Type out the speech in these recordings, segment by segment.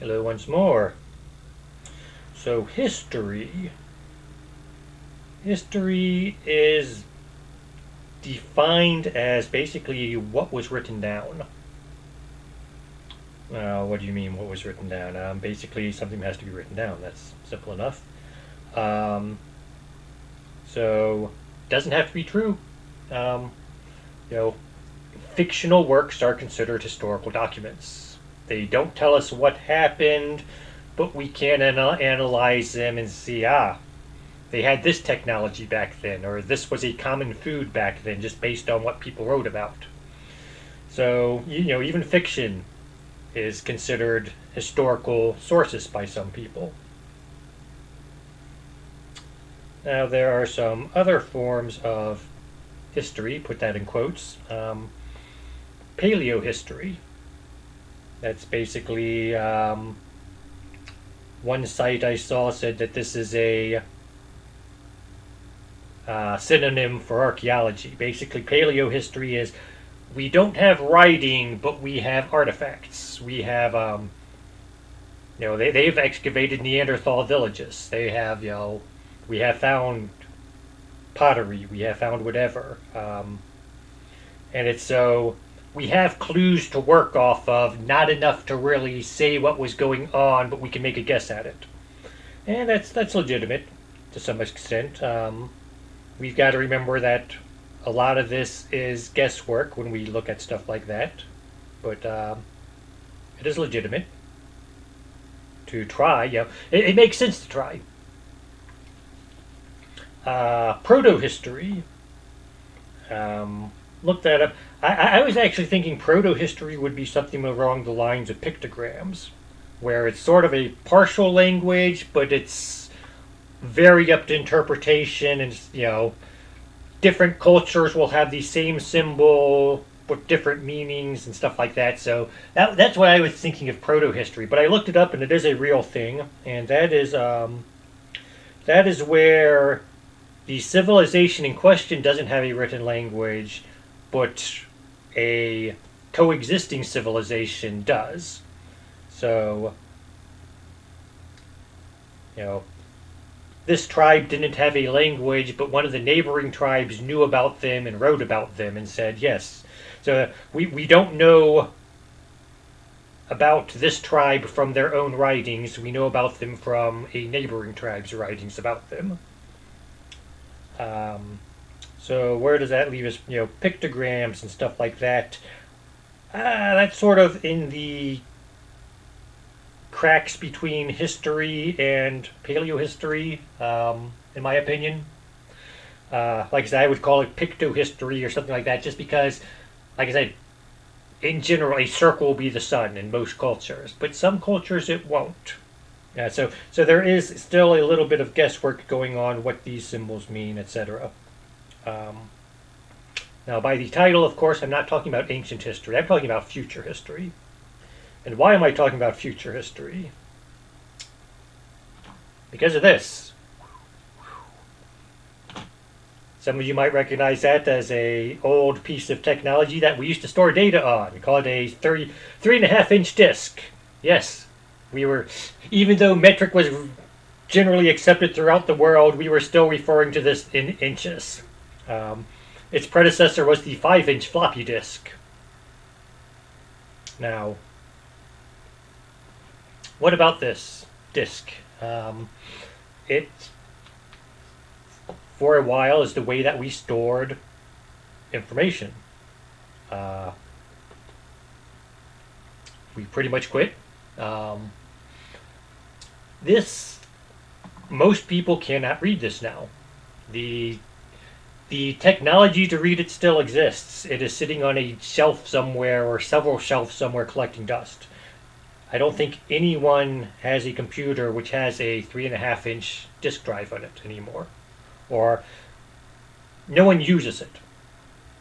Hello once more. So history. History is defined as basically what was written down. What do you mean what was written down? Basically something has to be written down. That's simple enough. Um, so doesn't have to be true. Um, you know, fictional works are considered historical documents. They don't tell us what happened, but we can analyze them and see, they had this technology back then, or this was a common food back then, just based on what people wrote about. So, even fiction is considered historical sources by some people. Now, there are some other forms of history, put that in quotes. Paleohistory. That's basically one site I saw said that this is a synonym for archaeology. Basically, paleohistory is we don't have writing, but we have artifacts. We have, they've excavated Neanderthal villages. They have, we have found pottery. We have found whatever. And it's so we have clues to work off of, not enough to really say what was going on, but we can make a guess at it. And that's legitimate to some extent. We've got to remember that a lot of this is guesswork when we look at stuff like that, but it is legitimate to try. It makes sense to try. Proto-history. Look that up. I was actually thinking proto-history would be something along the lines of pictograms, where it's sort of a partial language, but it's very up to interpretation, and different cultures will have the same symbol with different meanings and stuff like that. So that's why I was thinking of proto-history. But I looked it up, and it is a real thing, and that is where the civilization in question doesn't have a written language, but a coexisting civilization does. So, this tribe didn't have a language, but one of the neighboring tribes knew about them and wrote about them and said, yes. So we don't know about this tribe from their own writings. We know about them from a neighboring tribe's writings about them. So where does that leave us? Pictograms and stuff like that. That's sort of in the cracks between history and paleohistory, in my opinion. Like I said, I would call it pictohistory or something like that, just because, like I said, in general, a circle will be the sun in most cultures, but some cultures it won't. So there is still a little bit of guesswork going on what these symbols mean, etc. Now, by the title, of course, I'm not talking about ancient history. I'm talking about future history. And why am I talking about future history? Because of this. Some of you might recognize that as a old piece of technology that we used to store data on. We call it a 3.5-inch disc. Yes, even though metric was generally accepted throughout the world, we were still referring to this in inches. Its predecessor was the 5-inch floppy disk. Now, what about this disk? It, for a while, is the way that we stored information. We pretty much quit. Most people cannot read this now. The technology to read it still exists. It is sitting on a shelf somewhere, or several shelves somewhere, collecting dust. I don't think anyone has a computer which has a 3.5-inch disk drive on it anymore, or no one uses it.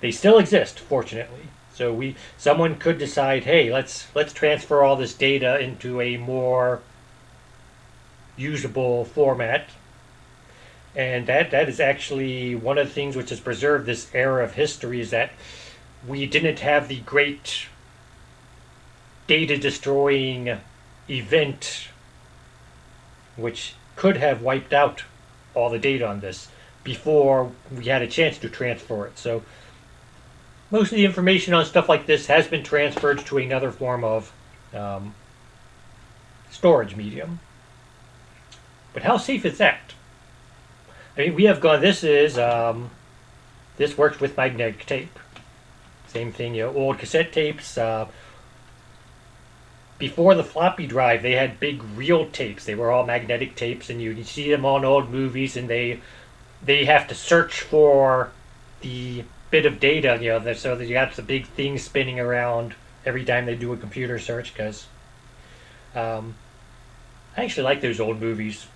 They still exist, fortunately. So someone could decide, hey, let's transfer all this data into a more usable format. And that is actually one of the things which has preserved this era of history, is that we didn't have the great data destroying event which could have wiped out all the data on this before we had a chance to transfer it. So most of the information on stuff like this has been transferred to another form of storage medium. But how safe is that? I mean, we have gone. This works with magnetic tape. Same thing, old cassette tapes. Before the floppy drive, they had big reel tapes. They were all magnetic tapes, and you see them on old movies, and they have to search for the bit of data, so that you got the big thing spinning around every time they do a computer search. Because I actually like those old movies,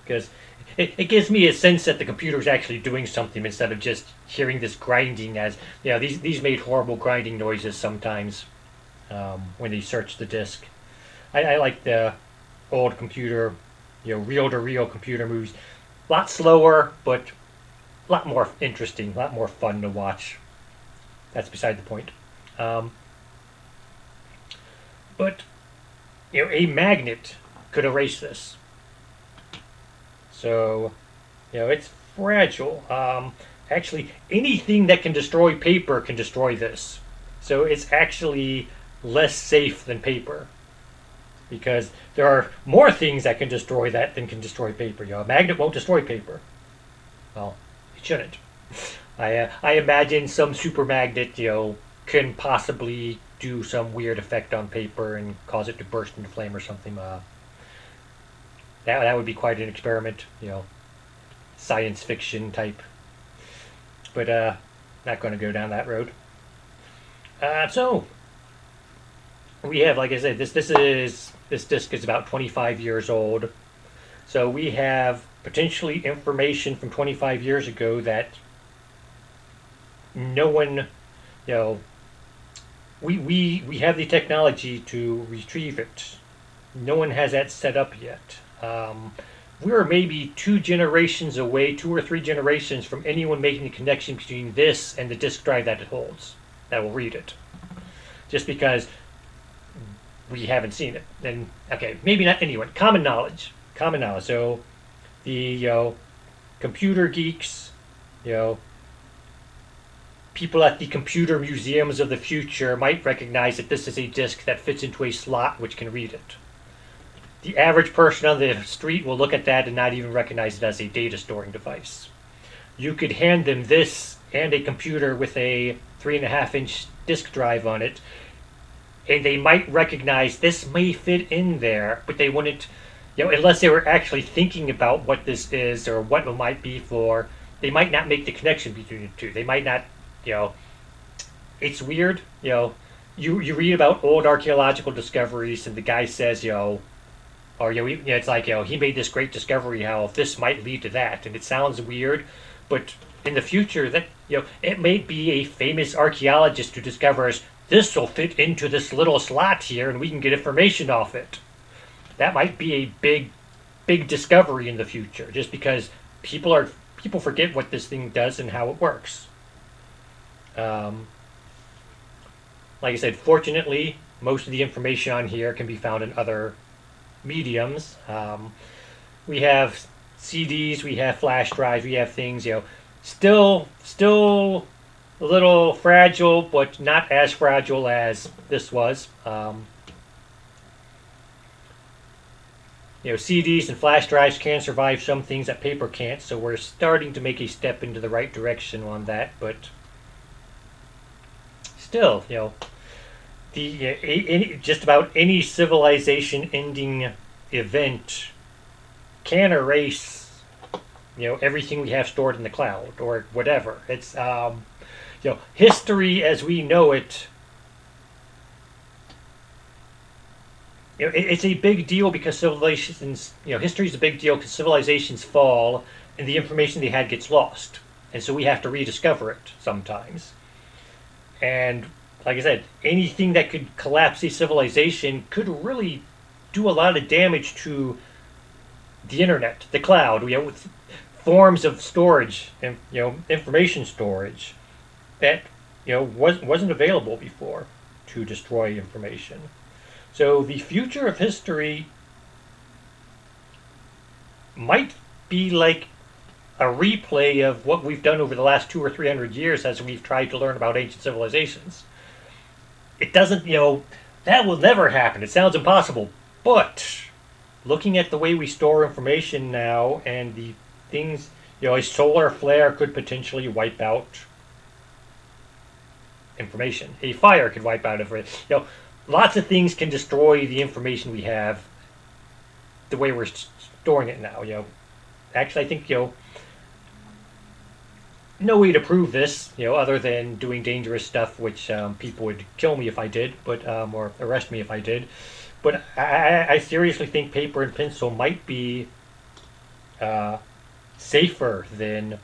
because it gives me a sense that the computer's actually doing something instead of just hearing this grinding. As these made horrible grinding noises sometimes when they search the disk. I like the old computer, reel-to-reel computer movies. A lot slower, but a lot more interesting, a lot more fun to watch. That's beside the point. But a magnet could erase this. So, it's fragile. Actually, anything that can destroy paper can destroy this. So it's actually less safe than paper, because there are more things that can destroy that than can destroy paper. A magnet won't destroy paper. Well, it shouldn't. I imagine some super magnet, can possibly do some weird effect on paper and cause it to burst into flame or something. That would be quite an experiment, science fiction type. But not going to go down that road. So we have, like I said, this disc is about 25 years old. So we have potentially information from 25 years ago that no one, we have the technology to retrieve it. No one has that set up yet. We're maybe 2 or 3 generations from anyone making the connection between this and the disk drive that it holds, that will read it. Just because we haven't seen it. And, okay, maybe not anyone. Common knowledge. So, the, computer geeks, people at the computer museums of the future might recognize that this is a disk that fits into a slot which can read it. The average person on the street will look at that and not even recognize it as a data storing device. You could hand them this and a computer with a 3.5-inch disk drive on it, and they might recognize this may fit in there, but they wouldn't, unless they were actually thinking about what this is or what it might be for, they might not make the connection between the two. They might not, it's weird, you read about old archaeological discoveries, and the guy says, it's like, he made this great discovery, how this might lead to that, and it sounds weird, but in the future, that it may be a famous archaeologist who discovers this will fit into this little slot here, and we can get information off it. That might be a big discovery in the future, just because people forget what this thing does and how it works. Like I said, fortunately, most of the information on here can be found in other mediums. We have CDs, we have flash drives, we have things, still a little fragile, but not as fragile as this was. CDs and flash drives can survive some things that paper can't, so we're starting to make a step into the right direction on that, but still, just about any civilization-ending event can erase, everything we have stored in the cloud or whatever. It's, history as we know it. It's a big deal because civilizations, history is a big deal because civilizations fall and the information they had gets lost, and so we have to rediscover it sometimes. And like I said, anything that could collapse a civilization could really do a lot of damage to the internet, the cloud, with forms of storage and information storage that wasn't available before to destroy information. So the future of history might be like a replay of what we've done over the last 200 or 300 years as we've tried to learn about ancient civilizations. It doesn't, that will never happen. It sounds impossible. But looking at the way we store information now and the things, a solar flare could potentially wipe out information. A fire could wipe out information. Lots of things can destroy the information we have the way we're storing it now. Actually, I think, no way to prove this, other than doing dangerous stuff, which people would kill me if I did, but or arrest me if I did. But I seriously think paper and pencil might be safer than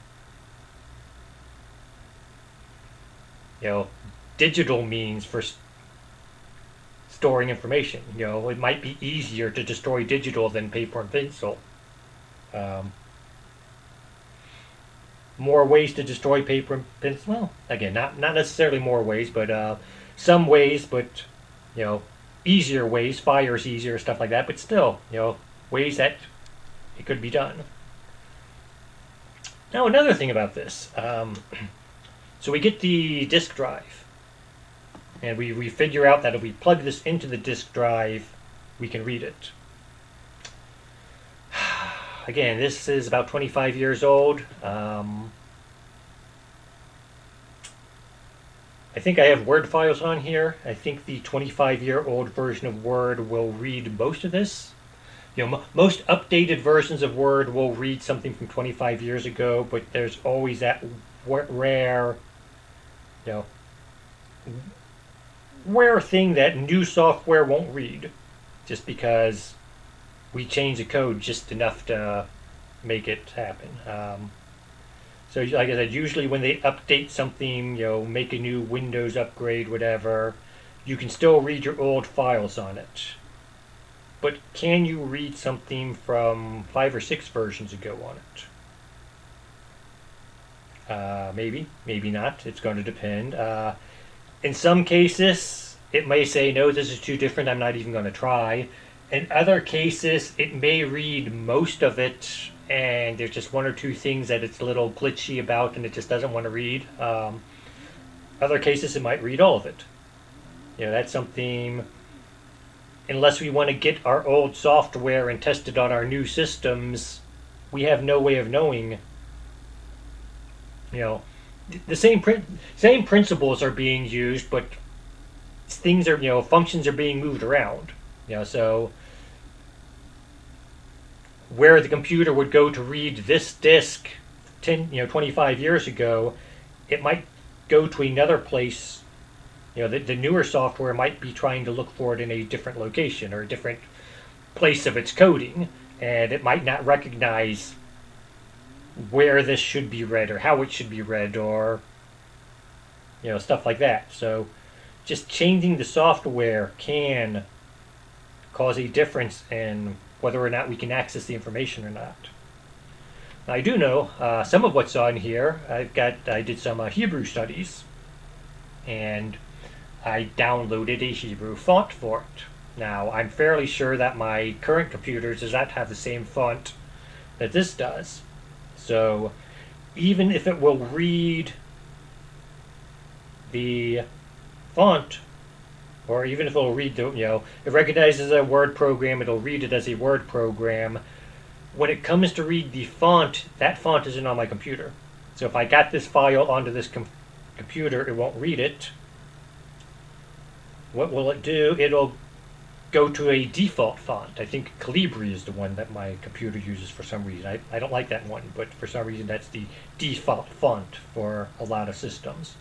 digital means for storing information. It might be easier to destroy digital than paper and pencil. More ways to destroy paper and pencil. Well, again, not necessarily more ways, but some ways. But easier ways. Fire's easier, stuff like that. But still, ways that it could be done. Now, another thing about this. So we get the disk drive, and we figure out that if we plug this into the disk drive, we can read it. Again, this is about 25 years old. I think I have Word files on here. I think the 25-year-old version of Word will read most of this. Most updated versions of Word will read something from 25 years ago, but there's always that rare, rare thing that new software won't read, just because we change the code just enough to make it happen. So like I said, usually when they update something, make a new Windows upgrade, whatever, you can still read your old files on it. But can you read something from 5 or 6 versions ago on it? Maybe, maybe not. It's going to depend. In some cases, it may say, no, this is too different, I'm not even going to try. In other cases, it may read most of it, and there's just 1 or 2 things that it's a little glitchy about, and it just doesn't want to read. Other cases, it might read all of it. That's something, unless we want to get our old software and test it on our new systems, we have no way of knowing. The same principles are being used, but things are, functions are being moved around. So where the computer would go to read this disk 25 years ago, it might go to another place. The newer software might be trying to look for it in a different location or a different place of its coding, and it might not recognize where this should be read or how it should be read or stuff like that. So just changing the software can cause a difference in whether or not we can access the information or not. Now, I do know some of what's on here. I did some Hebrew studies, and I downloaded a Hebrew font for it. Now, I'm fairly sure that my current computer does not have the same font that this does. So even if it will read the font, or even if it'll read the, it recognizes a Word program, it'll read it as a Word program. When it comes to read the font, that font isn't on my computer. So if I got this file onto this computer, it won't read it. What will it do? It'll go to a default font. I think Calibri is the one that my computer uses for some reason. I don't like that one, but for some reason that's the default font for a lot of systems.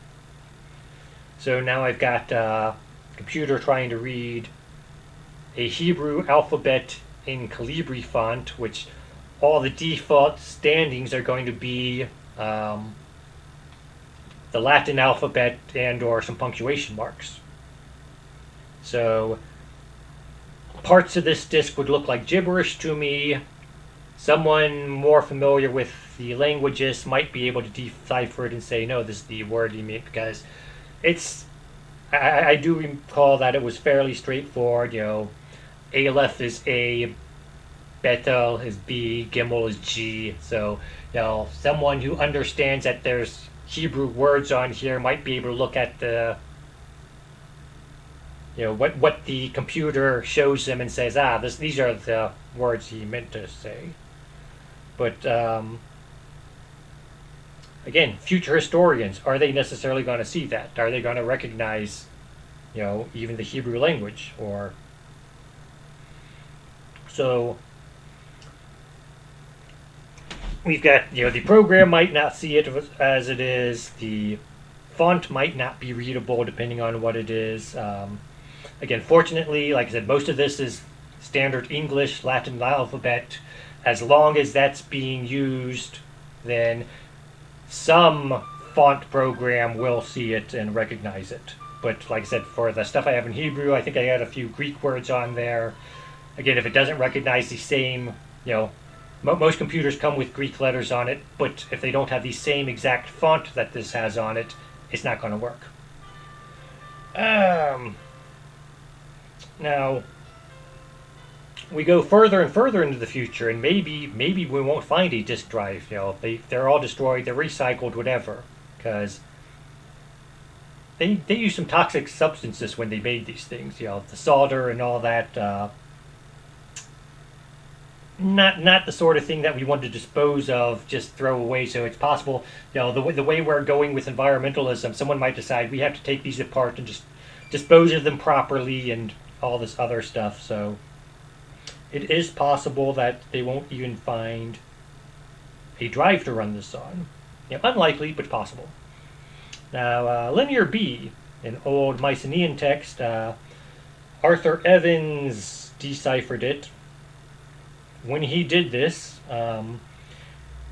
So now I've got computer trying to read a Hebrew alphabet in Calibri font, which all the default standings are going to be the Latin alphabet and or some punctuation marks. So parts of this disk would look like gibberish to me. Someone more familiar with the languages might be able to decipher it and say, no, this is the word you mean, because it's I do recall that it was fairly straightforward. Aleph is A, Betel is B, Gimel is G. So, someone who understands that there's Hebrew words on here might be able to look at the, what the computer shows them and says, these are the words he meant to say. But again, future historians, are they necessarily going to see that? Are they going to recognize, even the Hebrew language? Or so we've got, the program might not see it as it is. The font might not be readable depending on what it is. Again, fortunately, like I said, most of this is standard English, Latin alphabet. As long as that's being used, then some font program will see it and recognize it. But like I said, for the stuff I have in Hebrew, I think I had a few Greek words on there. Again, if it doesn't recognize the same, most computers come with Greek letters on it, but if they don't have the same exact font that this has on it, it's not going to work. Now, we go further and further into the future, and maybe we won't find a disk drive. They're all destroyed, they're recycled, whatever, because they used some toxic substances when they made these things. The solder and all that. Not the sort of thing that we want to dispose of, just throw away. So it's possible, the way we're going with environmentalism, someone might decide we have to take these apart and just dispose of them properly and all this other stuff. So it is possible that they won't even find a drive to run this on. Unlikely, but possible. Now, Linear B, an old Mycenaean text, Arthur Evans deciphered it. When he did this,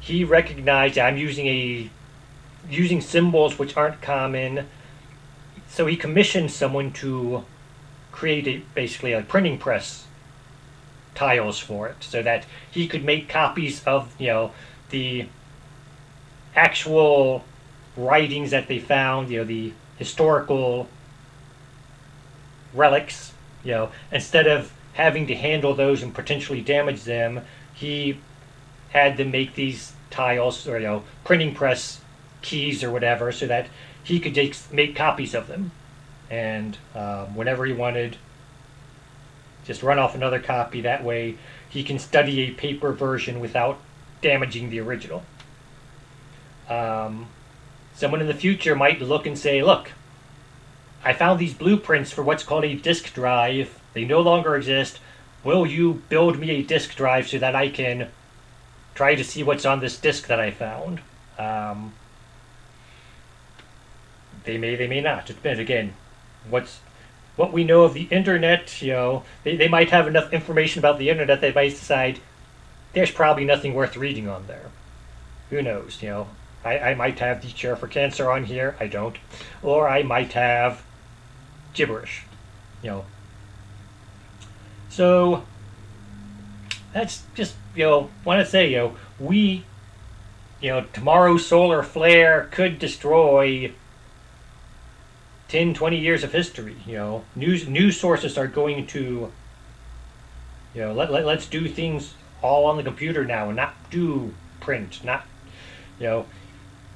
he recognized I'm using symbols which aren't common. So he commissioned someone to create basically a printing press tiles for it, so that he could make copies of the actual writings that they found, the historical relics. Instead of having to handle those and potentially damage them, he had them make these tiles, or printing press keys or whatever, so that he could make copies of them, and whenever he wanted, just run off another copy. That way he can study a paper version without damaging the original. Someone in the future might look and say, look, I found these blueprints for what's called a disk drive. They no longer exist. Will you build me a disk drive so that I can try to see what's on this disk that I found? They may not. It depends. Again, what we know of the internet, they might have enough information about the internet they might decide there's probably nothing worth reading on there. Who knows? I might have the cure for cancer on here. I don't. Or I might have gibberish. So that's just, want to say, we, tomorrow's solar flare could destroy 10, 20 years of history. News sources are going to, let's do things all on the computer now and not do print. Not,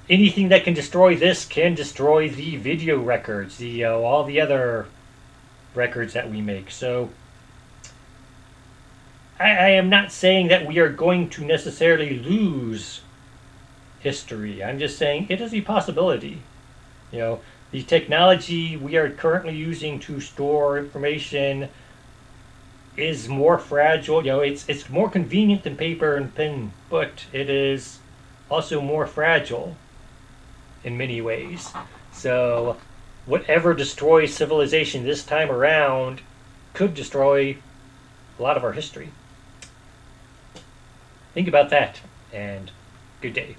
anything that can destroy this can destroy the video records, the all the other records that we make. So I am not saying that we are going to necessarily lose history. I'm just saying it is a possibility. The technology we are currently using to store information is more fragile. It's more convenient than paper and pen, but it is also more fragile in many ways. So whatever destroys civilization this time around could destroy a lot of our history. Think about that, and good day.